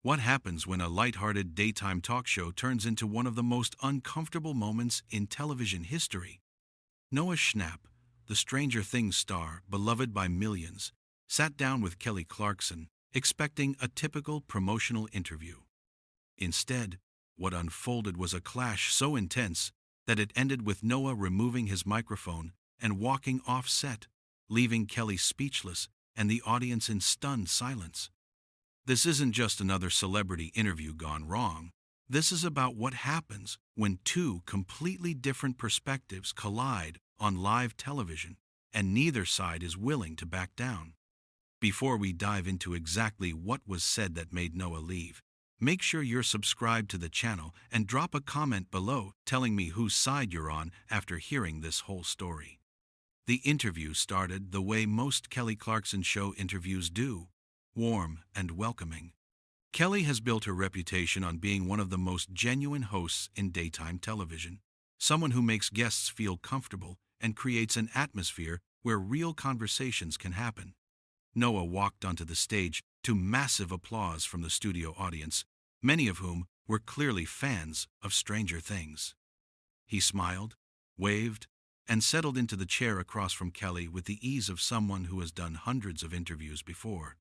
What happens when a lighthearted daytime talk show turns into one of the most uncomfortable moments in television history? Noah Schnapp, the Stranger Things star, beloved by millions, sat down with Kelly Clarkson, expecting a typical promotional interview. Instead, what unfolded was a clash so intense that it ended with Noah removing his microphone and walking off set, leaving Kelly speechless and the audience in stunned silence. This isn't just another celebrity interview gone wrong. This is about what happens when two completely different perspectives collide on live television, and neither side is willing to back down. Before we dive into exactly what was said that made Noah leave, make sure you're subscribed to the channel and drop a comment below telling me whose side you're on after hearing this whole story. The interview started the way most Kelly Clarkson Show interviews do, warm and welcoming. Kelly has built her reputation on being one of the most genuine hosts in daytime television, someone who makes guests feel comfortable and creates an atmosphere where real conversations can happen. Noah walked onto the stage to massive applause from the studio audience, many of whom were clearly fans of Stranger Things. He smiled, waved, and settled into the chair across from Kelly with the ease of someone who has done hundreds of interviews before.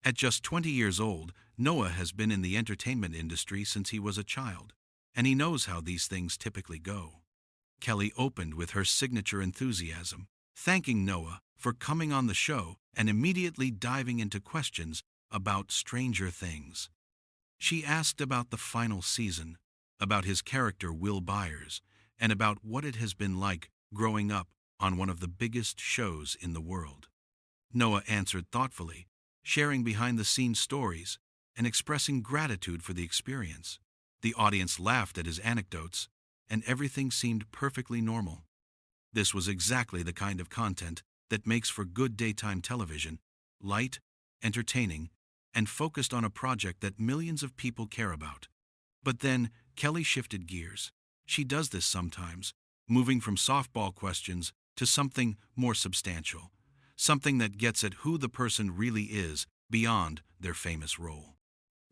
At just 20 years old, Noah has been in the entertainment industry since he was a child, and he knows how these things typically go. Kelly opened with her signature enthusiasm, thanking Noah for coming on the show and immediately diving into questions about Stranger Things. She asked about the final season, about his character Will Byers, and about what it has been like growing up on one of the biggest shows in the world. Noah answered thoughtfully, sharing behind-the-scenes stories and expressing gratitude for the experience. The audience laughed at his anecdotes, and everything seemed perfectly normal. This was exactly the kind of content that makes for good daytime television, light, entertaining, and focused on a project that millions of people care about. But then, Kelly shifted gears. She does this sometimes, moving from softball questions to something more substantial, something that gets at who the person really is beyond their famous role.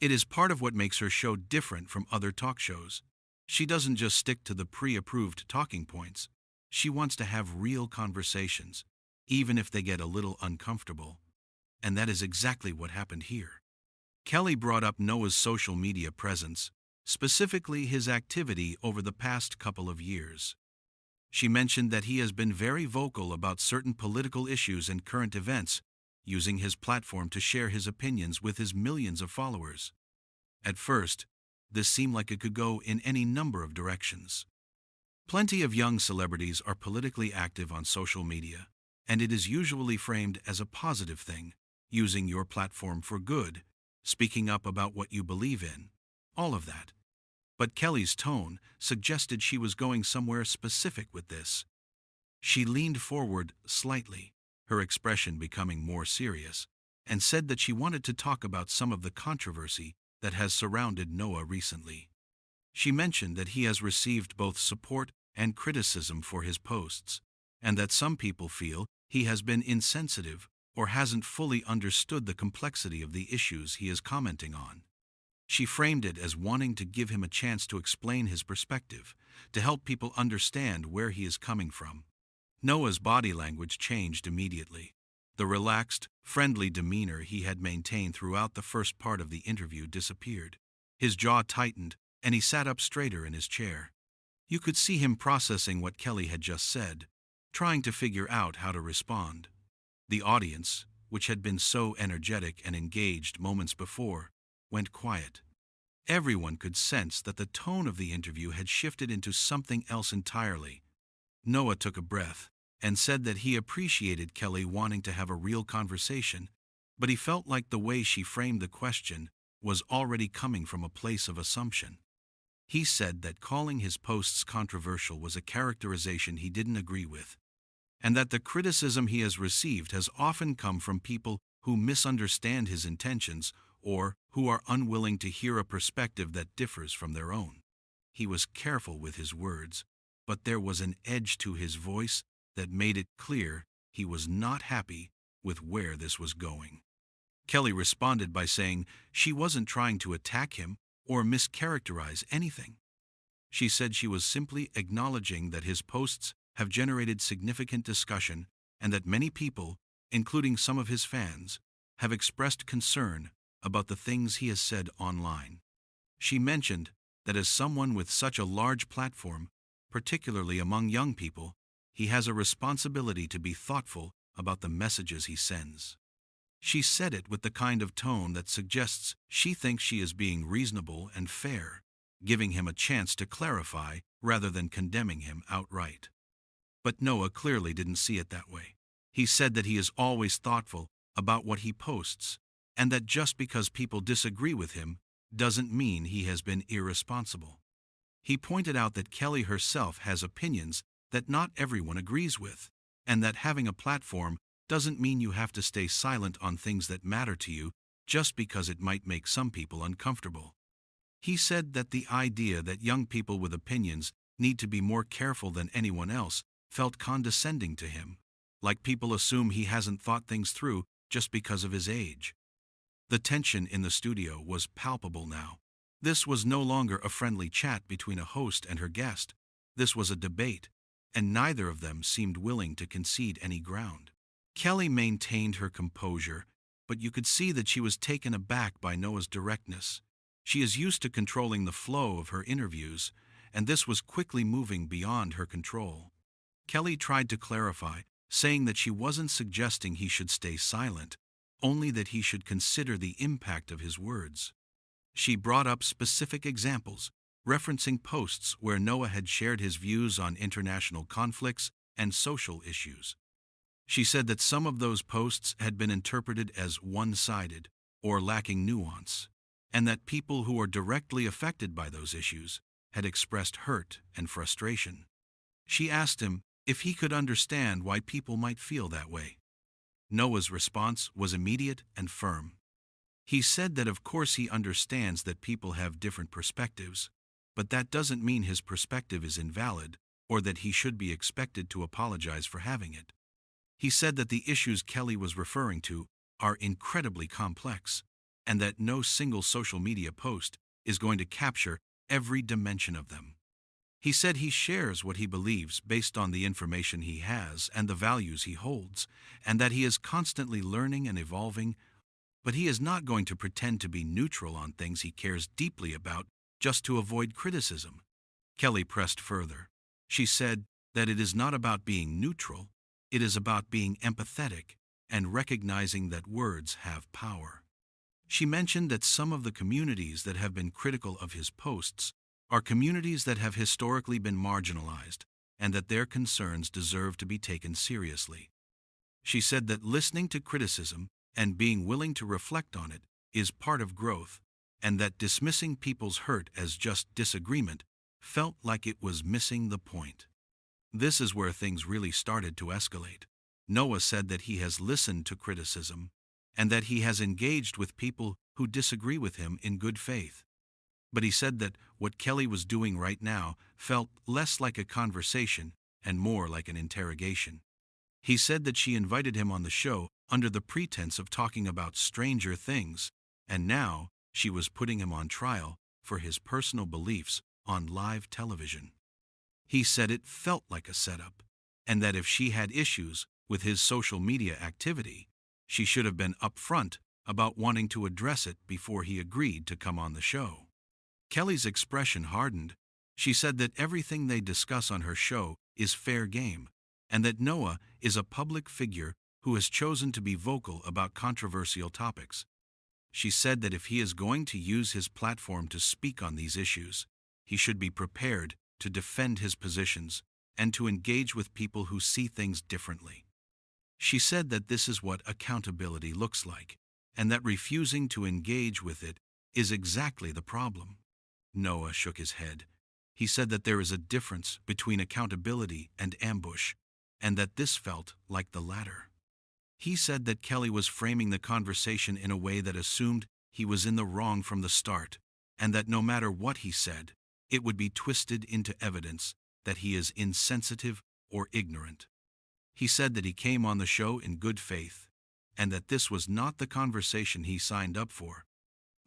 It is part of what makes her show different from other talk shows. She doesn't just stick to the pre-approved talking points. She wants to have real conversations, even if they get a little uncomfortable. And that is exactly what happened here. Kelly brought up Noah's social media presence, specifically his activity over the past couple of years. She mentioned that he has been very vocal about certain political issues and current events, using his platform to share his opinions with his millions of followers. At first, this seemed like it could go in any number of directions. Plenty of young celebrities are politically active on social media, and it is usually framed as a positive thing, using your platform for good, speaking up about what you believe in, all of that. But Kelly's tone suggested she was going somewhere specific with this. She leaned forward slightly, her expression becoming more serious, and said that she wanted to talk about some of the controversy that has surrounded Noah recently. She mentioned that he has received both support and criticism for his posts, and that some people feel he has been insensitive or hasn't fully understood the complexity of the issues he is commenting on. She framed it as wanting to give him a chance to explain his perspective, to help people understand where he is coming from. Noah's body language changed immediately. The relaxed, friendly demeanor he had maintained throughout the first part of the interview disappeared. His jaw tightened, and he sat up straighter in his chair. You could see him processing what Kelly had just said, trying to figure out how to respond. The audience, which had been so energetic and engaged moments before, went quiet. Everyone could sense that the tone of the interview had shifted into something else entirely. Noah took a breath and said that he appreciated Kelly wanting to have a real conversation, but he felt like the way she framed the question was already coming from a place of assumption. He said that calling his posts controversial was a characterization he didn't agree with, and that the criticism he has received has often come from people who misunderstand his intentions or who are unwilling to hear a perspective that differs from their own. He was careful with his words, but there was an edge to his voice that made it clear he was not happy with where this was going. Kelly responded by saying she wasn't trying to attack him or mischaracterize anything. She said she was simply acknowledging that his posts have generated significant discussion and that many people, including some of his fans, have expressed concern about the things he has said online. She mentioned that as someone with such a large platform, particularly among young people, he has a responsibility to be thoughtful about the messages he sends. She said it with the kind of tone that suggests she thinks she is being reasonable and fair, giving him a chance to clarify rather than condemning him outright. But Noah clearly didn't see it that way. He said that he is always thoughtful about what he posts, and that just because people disagree with him doesn't mean he has been irresponsible. He pointed out that Kelly herself has opinions that not everyone agrees with, and that having a platform doesn't mean you have to stay silent on things that matter to you just because it might make some people uncomfortable. He said that the idea that young people with opinions need to be more careful than anyone else felt condescending to him, like people assume he hasn't thought things through just because of his age. The tension in the studio was palpable now. This was no longer a friendly chat between a host and her guest. This was a debate, and neither of them seemed willing to concede any ground. Kelly maintained her composure, but you could see that she was taken aback by Noah's directness. She is used to controlling the flow of her interviews, and this was quickly moving beyond her control. Kelly tried to clarify, saying that she wasn't suggesting he should stay silent, only that he should consider the impact of his words. She brought up specific examples, referencing posts where Noah had shared his views on international conflicts and social issues. She said that some of those posts had been interpreted as one-sided or lacking nuance, and that people who are directly affected by those issues had expressed hurt and frustration. She asked him if he could understand why people might feel that way. Noah's response was immediate and firm. He said that of course he understands that people have different perspectives, but that doesn't mean his perspective is invalid or that he should be expected to apologize for having it. He said that the issues Kelly was referring to are incredibly complex, and that no single social media post is going to capture every dimension of them. He said he shares what he believes based on the information he has and the values he holds, and that he is constantly learning and evolving, but he is not going to pretend to be neutral on things he cares deeply about just to avoid criticism. Kelly pressed further. She said that it is not about being neutral, it is about being empathetic and recognizing that words have power. She mentioned that some of the communities that have been critical of his posts are communities that have historically been marginalized, and that their concerns deserve to be taken seriously. She said that listening to criticism and being willing to reflect on it is part of growth, and that dismissing people's hurt as just disagreement felt like it was missing the point. This is where things really started to escalate. Noah said that he has listened to criticism, and that he has engaged with people who disagree with him in good faith. But he said that what Kelly was doing right now felt less like a conversation and more like an interrogation. He said that she invited him on the show under the pretense of talking about stranger things, and now she was putting him on trial for his personal beliefs on live television. He said it felt like a setup, and that if she had issues with his social media activity, she should have been upfront about wanting to address it before he agreed to come on the show. Kelly's expression hardened. She said that everything they discuss on her show is fair game, and that Noah is a public figure who has chosen to be vocal about controversial topics. She said that if he is going to use his platform to speak on these issues, he should be prepared to defend his positions and to engage with people who see things differently. She said that this is what accountability looks like, and that refusing to engage with it is exactly the problem. Noah shook his head. He said that there is a difference between accountability and ambush, and that this felt like the latter. He said that Kelly was framing the conversation in a way that assumed he was in the wrong from the start, and that no matter what he said, it would be twisted into evidence that he is insensitive or ignorant. He said that he came on the show in good faith, and that this was not the conversation he signed up for.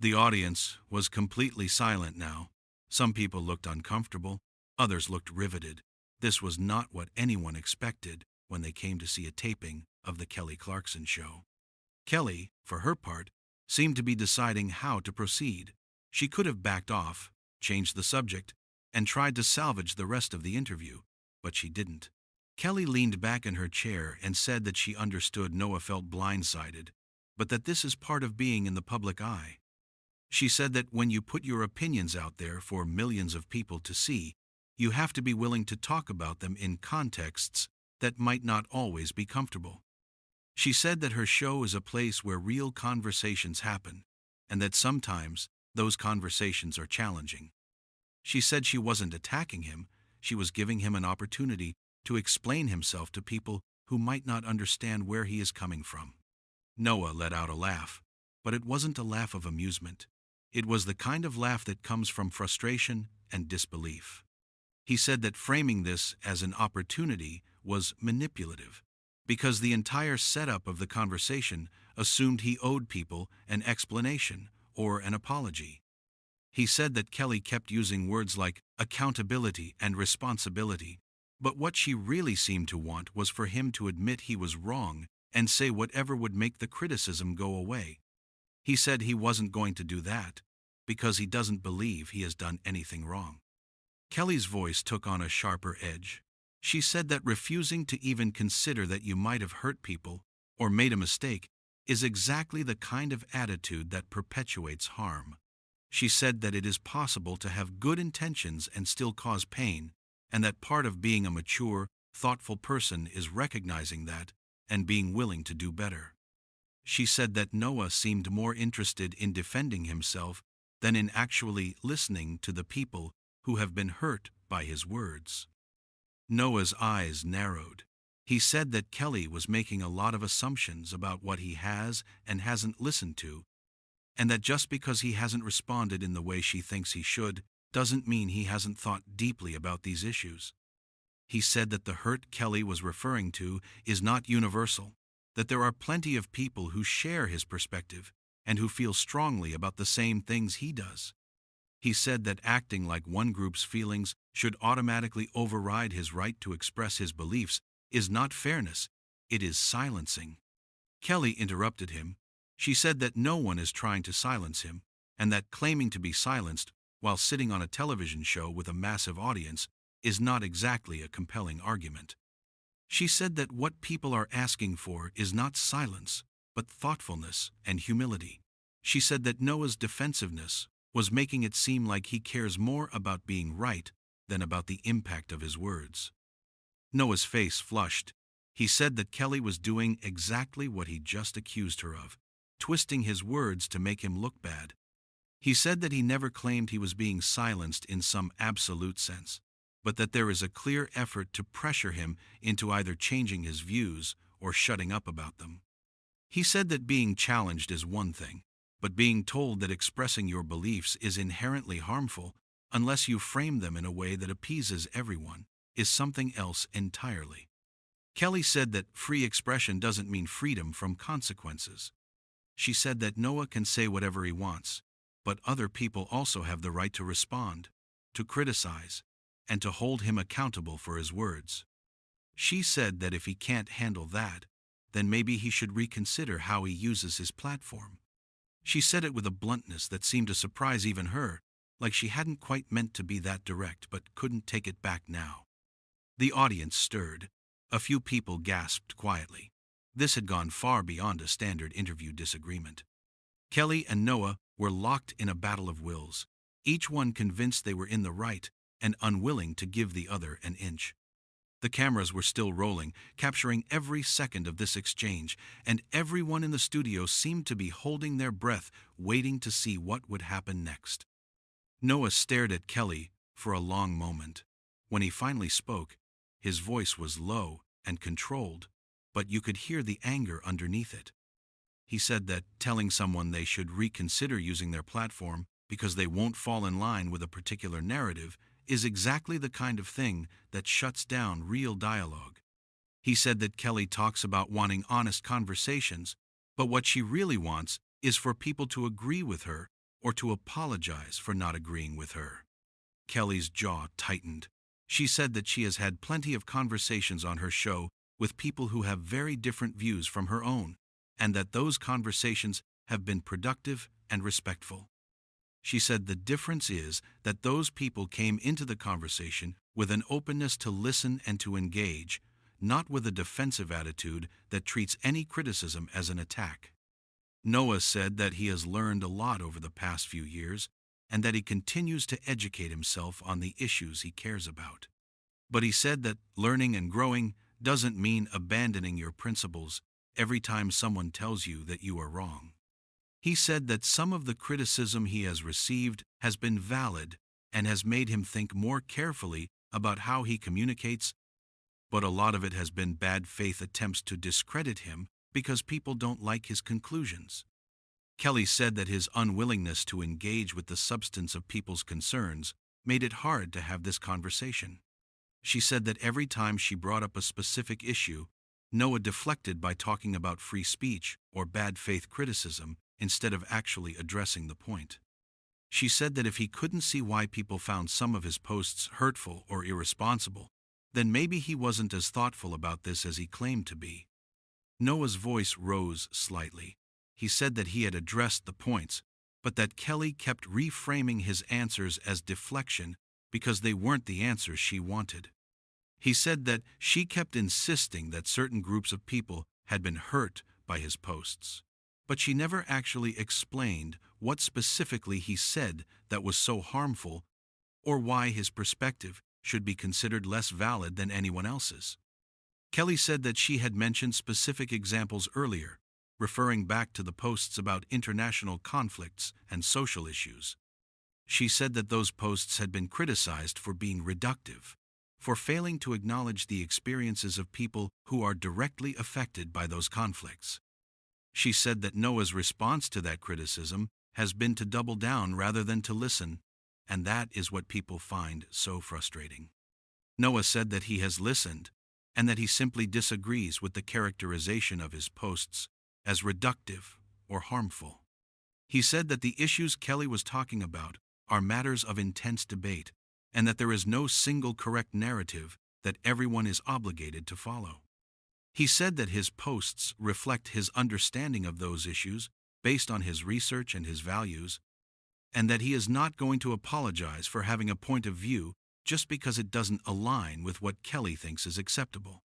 The audience was completely silent now. Some people looked uncomfortable, others looked riveted. This was not what anyone expected when they came to see a taping of the Kelly Clarkson Show. Kelly, for her part, seemed to be deciding how to proceed. She could have backed off, changed the subject, and tried to salvage the rest of the interview, but she didn't. Kelly leaned back in her chair and said that she understood Noah felt blindsided, but that this is part of being in the public eye. She said that when you put your opinions out there for millions of people to see, you have to be willing to talk about them in contexts that might not always be comfortable. She said that her show is a place where real conversations happen, and that sometimes those conversations are challenging. She said she wasn't attacking him, she was giving him an opportunity to explain himself to people who might not understand where he is coming from. Noah let out a laugh, but it wasn't a laugh of amusement. It was the kind of laugh that comes from frustration and disbelief. He said that framing this as an opportunity was manipulative, because the entire setup of the conversation assumed he owed people an explanation or an apology. He said that Kelly kept using words like accountability and responsibility, but what she really seemed to want was for him to admit he was wrong and say whatever would make the criticism go away. He said he wasn't going to do that, because he doesn't believe he has done anything wrong. Kelly's voice took on a sharper edge. She said that refusing to even consider that you might have hurt people or made a mistake is exactly the kind of attitude that perpetuates harm. She said that it is possible to have good intentions and still cause pain, and that part of being a mature, thoughtful person is recognizing that and being willing to do better. She said that Noah seemed more interested in defending himself than in actually listening to the people who have been hurt by his words. Noah's eyes narrowed. He said that Kelly was making a lot of assumptions about what he has and hasn't listened to, and that just because he hasn't responded in the way she thinks he should doesn't mean he hasn't thought deeply about these issues. He said that the hurt Kelly was referring to is not universal, that there are plenty of people who share his perspective and who feel strongly about the same things he does. He said that acting like one group's feelings should automatically override his right to express his beliefs is not fairness, it is silencing. Kelly interrupted him. She said that no one is trying to silence him, and that claiming to be silenced while sitting on a television show with a massive audience is not exactly a compelling argument. She said that what people are asking for is not silence, but thoughtfulness and humility. She said that Noah's defensiveness was making it seem like he cares more about being right than about the impact of his words. Noah's face flushed. He said that Kelly was doing exactly what he just accused her of, twisting his words to make him look bad. He said that he never claimed he was being silenced in some absolute sense, but that there is a clear effort to pressure him into either changing his views or shutting up about them. He said that being challenged is one thing, but being told that expressing your beliefs is inherently harmful unless you frame them in a way that appeases everyone is something else entirely. Kelly said that free expression doesn't mean freedom from consequences. She said that Noah can say whatever he wants, but other people also have the right to respond, to criticize, and to hold him accountable for his words. She said that if he can't handle that, then maybe he should reconsider how he uses his platform. She said it with a bluntness that seemed to surprise even her, like she hadn't quite meant to be that direct but couldn't take it back now. The audience stirred. A few people gasped quietly. This had gone far beyond a standard interview disagreement. Kelly and Noah were locked in a battle of wills, each one convinced they were in the right and unwilling to give the other an inch. The cameras were still rolling, capturing every second of this exchange, and everyone in the studio seemed to be holding their breath, waiting to see what would happen next. Noah stared at Kelly for a long moment. When he finally spoke, his voice was low and controlled, but you could hear the anger underneath it. He said that telling someone they should reconsider using their platform because they won't fall in line with a particular narrative is exactly the kind of thing that shuts down real dialogue. He said that Kelly talks about wanting honest conversations, But what she really wants is for people to agree with her or to apologize for not agreeing with her. Kelly's jaw tightened. She said that she has had plenty of conversations on her show with people who have very different views from her own, and that those conversations have been productive and respectful. She said the difference is that those people came into the conversation with an openness to listen and to engage, not with a defensive attitude that treats any criticism as an attack. Noah said that he has learned a lot over the past few years and that he continues to educate himself on the issues he cares about. But he said that learning and growing doesn't mean abandoning your principles every time someone tells you that you are wrong. He said that some of the criticism he has received has been valid and has made him think more carefully about how he communicates, but a lot of it has been bad faith attempts to discredit him because people don't like his conclusions. Kelly said that his unwillingness to engage with the substance of people's concerns made it hard to have this conversation. She said that every time she brought up a specific issue, Noah deflected by talking about free speech or bad faith criticism instead of actually addressing the point. She said that if he couldn't see why people found some of his posts hurtful or irresponsible, then maybe he wasn't as thoughtful about this as he claimed to be. Noah's voice rose slightly. He said that he had addressed the points, but that Kelly kept reframing his answers as deflection because they weren't the answers she wanted. He said that she kept insisting that certain groups of people had been hurt by his posts, but she never actually explained what specifically he said that was so harmful or why his perspective should be considered less valid than anyone else's. Kelly said that she had mentioned specific examples earlier, referring back to the posts about international conflicts and social issues. She said that those posts had been criticized for being reductive, for failing to acknowledge the experiences of people who are directly affected by those conflicts. She said that Noah's response to that criticism has been to double down rather than to listen, and that is what people find so frustrating. Noah said that he has listened, and that he simply disagrees with the characterization of his posts as reductive or harmful. He said that the issues Kelly was talking about are matters of intense debate, and that there is no single correct narrative that everyone is obligated to follow. He said that his posts reflect his understanding of those issues based on his research and his values, and that he is not going to apologize for having a point of view just because it doesn't align with what Kelly thinks is acceptable.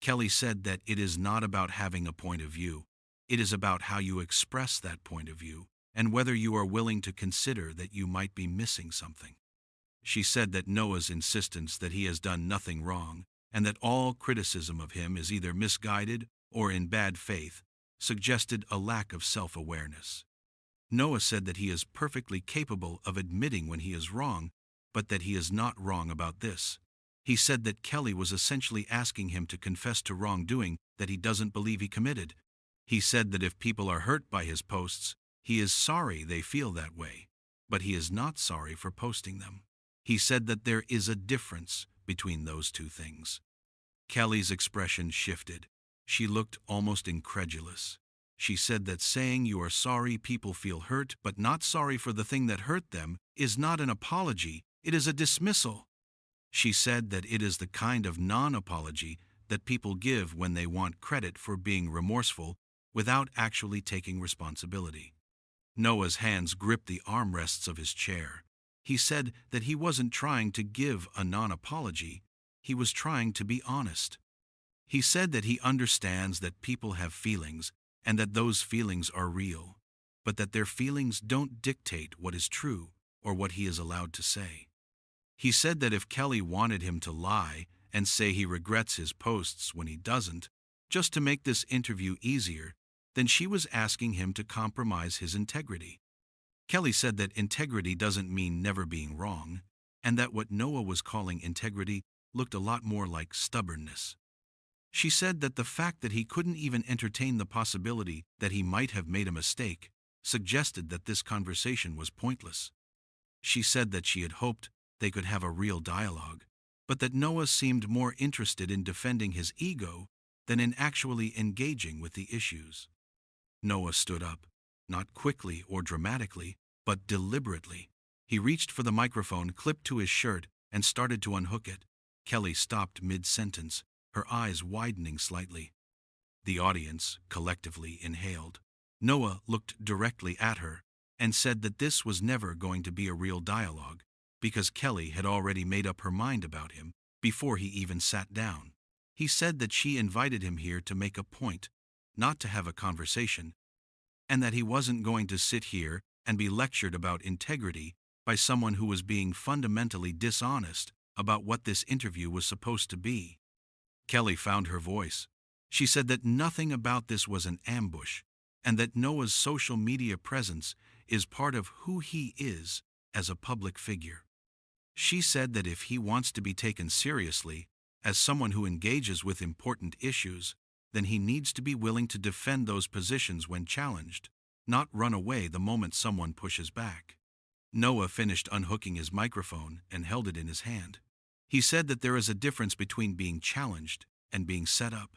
Kelly said that it is not about having a point of view. It is about how you express that point of view and whether you are willing to consider that you might be missing something. She said that Noah's insistence that he has done nothing wrong and that all criticism of him is either misguided or in bad faith suggested a lack of self-awareness. Noah said that he is perfectly capable of admitting when he is wrong, but that he is not wrong about this. He said that Kelly was essentially asking him to confess to wrongdoing that he doesn't believe he committed. He said that if people are hurt by his posts, he is sorry they feel that way, but he is not sorry for posting them. He said that there is a difference between those two things. Kelly's expression shifted. She looked almost incredulous. She said that saying you are sorry people feel hurt but not sorry for the thing that hurt them is not an apology, it is a dismissal. She said that it is the kind of non-apology that people give when they want credit for being remorseful without actually taking responsibility. Noah's hands gripped the armrests of his chair. He said that he wasn't trying to give a non-apology, he was trying to be honest. He said that he understands that people have feelings and that those feelings are real, but that their feelings don't dictate what is true or what he is allowed to say. He said that if Kelly wanted him to lie and say he regrets his posts when he doesn't, just to make this interview easier, then she was asking him to compromise his integrity. Kelly said that integrity doesn't mean never being wrong, and that what Noah was calling integrity looked a lot more like stubbornness. She said that the fact that he couldn't even entertain the possibility that he might have made a mistake suggested that this conversation was pointless. She said that she had hoped they could have a real dialogue, but that Noah seemed more interested in defending his ego than in actually engaging with the issues. Noah stood up, not quickly or dramatically, but deliberately. He reached for the microphone clipped to his shirt and started to unhook it. Kelly stopped mid-sentence, her eyes widening slightly. The audience collectively inhaled. Noah looked directly at her and said that this was never going to be a real dialogue, because Kelly had already made up her mind about him before he even sat down. He said that she invited him here to make a point, not to have a conversation, and that he wasn't going to sit here and be lectured about integrity by someone who was being fundamentally dishonest about what this interview was supposed to be. Kelly found her voice. She said that nothing about this was an ambush, and that Noah's social media presence is part of who he is as a public figure. She said that if he wants to be taken seriously as someone who engages with important issues, then he needs to be willing to defend those positions when challenged, not run away the moment someone pushes back. Noah finished unhooking his microphone and held it in his hand. He said that there is a difference between being challenged and being set up.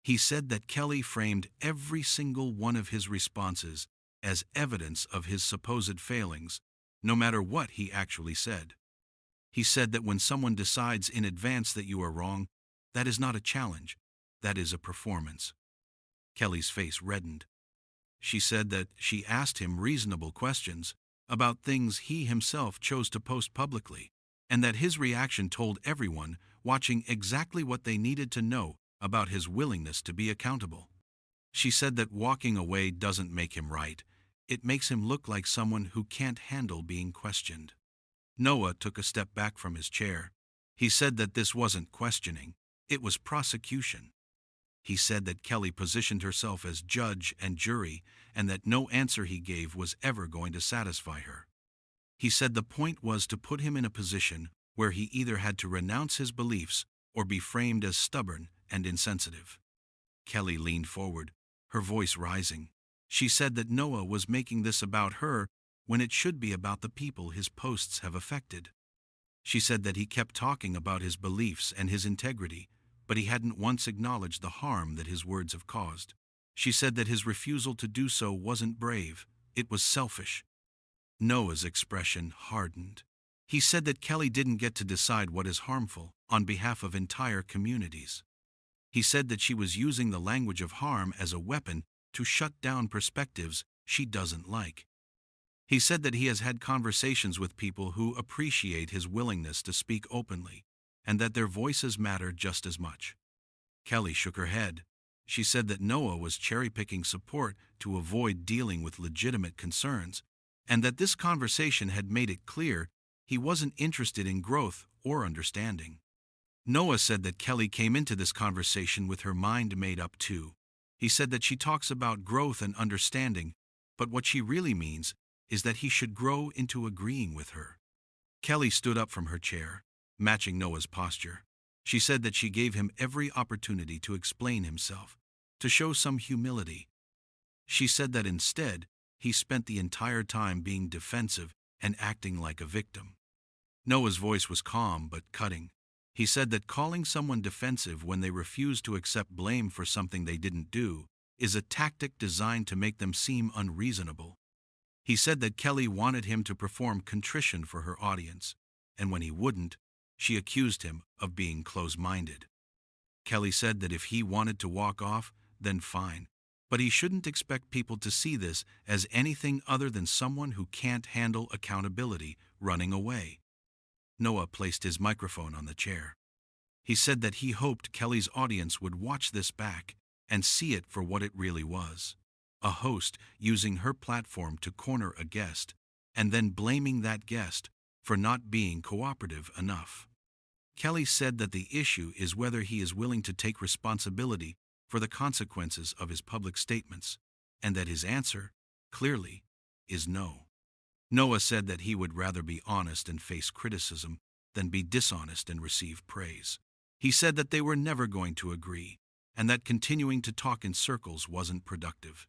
He said that Kelly framed every single one of his responses as evidence of his supposed failings, no matter what he actually said. He said that when someone decides in advance that you are wrong, that is not a challenge, that is a performance. Kelly's face reddened. She said that she asked him reasonable questions about things he himself chose to post publicly, and that his reaction told everyone watching exactly what they needed to know about his willingness to be accountable. She said that walking away doesn't make him right. It makes him look like someone who can't handle being questioned. Noah took a step back from his chair. He said that this wasn't questioning, it was prosecution. He said that Kelly positioned herself as judge and jury, and that no answer he gave was ever going to satisfy her. He said the point was to put him in a position where he either had to renounce his beliefs or be framed as stubborn and insensitive. Kelly leaned forward, her voice rising. She said that Noah was making this about her when it should be about the people his posts have affected. She said that he kept talking about his beliefs and his integrity, but he hadn't once acknowledged the harm that his words have caused. She said that his refusal to do so wasn't brave, it was selfish. Noah's expression hardened. He said that Kelly didn't get to decide what is harmful on behalf of entire communities. He said that she was using the language of harm as a weapon to shut down perspectives she doesn't like. He said that he has had conversations with people who appreciate his willingness to speak openly, and that their voices matter just as much. Kelly shook her head. She said that Noah was cherry-picking support to avoid dealing with legitimate concerns, and that this conversation had made it clear he wasn't interested in growth or understanding. Noah said that Kelly came into this conversation with her mind made up too. He said that she talks about growth and understanding, but what she really means is that he should grow into agreeing with her. Kelly stood up from her chair, matching Noah's posture. She said that she gave him every opportunity to explain himself, to show some humility. She said that instead, he spent the entire time being defensive and acting like a victim. Noah's voice was calm but cutting. He said that calling someone defensive when they refuse to accept blame for something they didn't do is a tactic designed to make them seem unreasonable. He said that Kelly wanted him to perform contrition for her audience, and when he wouldn't, she accused him of being close-minded. Kelly said that if he wanted to walk off, then fine, but he shouldn't expect people to see this as anything other than someone who can't handle accountability running away. Noah placed his microphone on the chair. He said that he hoped Kelly's audience would watch this back and see it for what it really was. A host using her platform to corner a guest, and then blaming that guest for not being cooperative enough. Kelly said that the issue is whether he is willing to take responsibility for the consequences of his public statements, and that his answer, clearly, is no. Noah said that he would rather be honest and face criticism than be dishonest and receive praise. He said that they were never going to agree, and that continuing to talk in circles wasn't productive.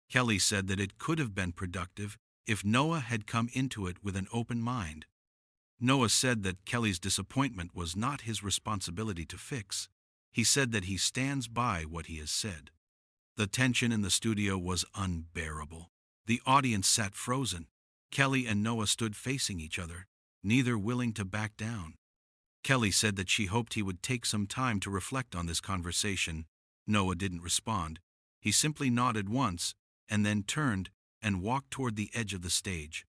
Kelly said that it could have been productive if Noah had come into it with an open mind. Noah said that Kelly's disappointment was not his responsibility to fix. He said that he stands by what he has said. The tension in the studio was unbearable. The audience sat frozen. Kelly and Noah stood facing each other, neither willing to back down. Kelly said that she hoped he would take some time to reflect on this conversation. Noah didn't respond. He simply nodded once, and then turned and walked toward the edge of the stage.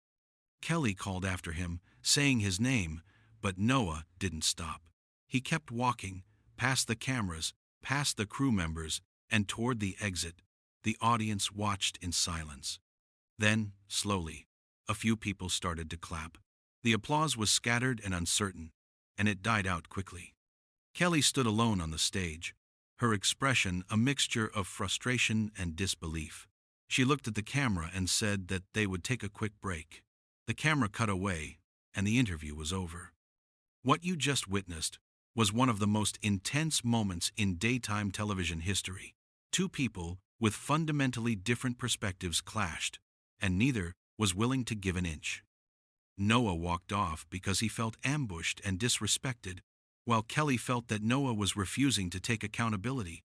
Kelly called after him, saying his name, but Noah didn't stop. He kept walking, past the cameras, past the crew members, and toward the exit. The audience watched in silence. Then, slowly, a few people started to clap. The applause was scattered and uncertain, and it died out quickly. Kelly stood alone on the stage, her expression a mixture of frustration and disbelief. She looked at the camera and said that they would take a quick break. The camera cut away, and the interview was over. What you just witnessed was one of the most intense moments in daytime television history. Two people with fundamentally different perspectives clashed, and neither was willing to give an inch. Noah walked off because he felt ambushed and disrespected, while Kelly felt that Noah was refusing to take accountability.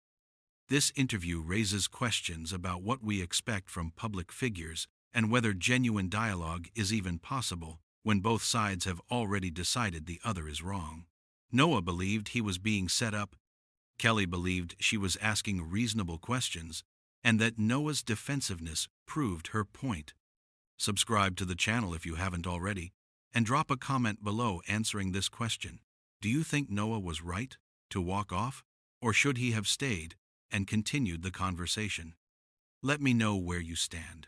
This interview raises questions about what we expect from public figures and whether genuine dialogue is even possible when both sides have already decided the other is wrong. Noah believed he was being set up. Kelly believed she was asking reasonable questions, and that Noah's defensiveness proved her point. Subscribe to the channel if you haven't already, and drop a comment below answering this question. Do you think Noah was right to walk off, or should he have stayed and continued the conversation? Let me know where you stand.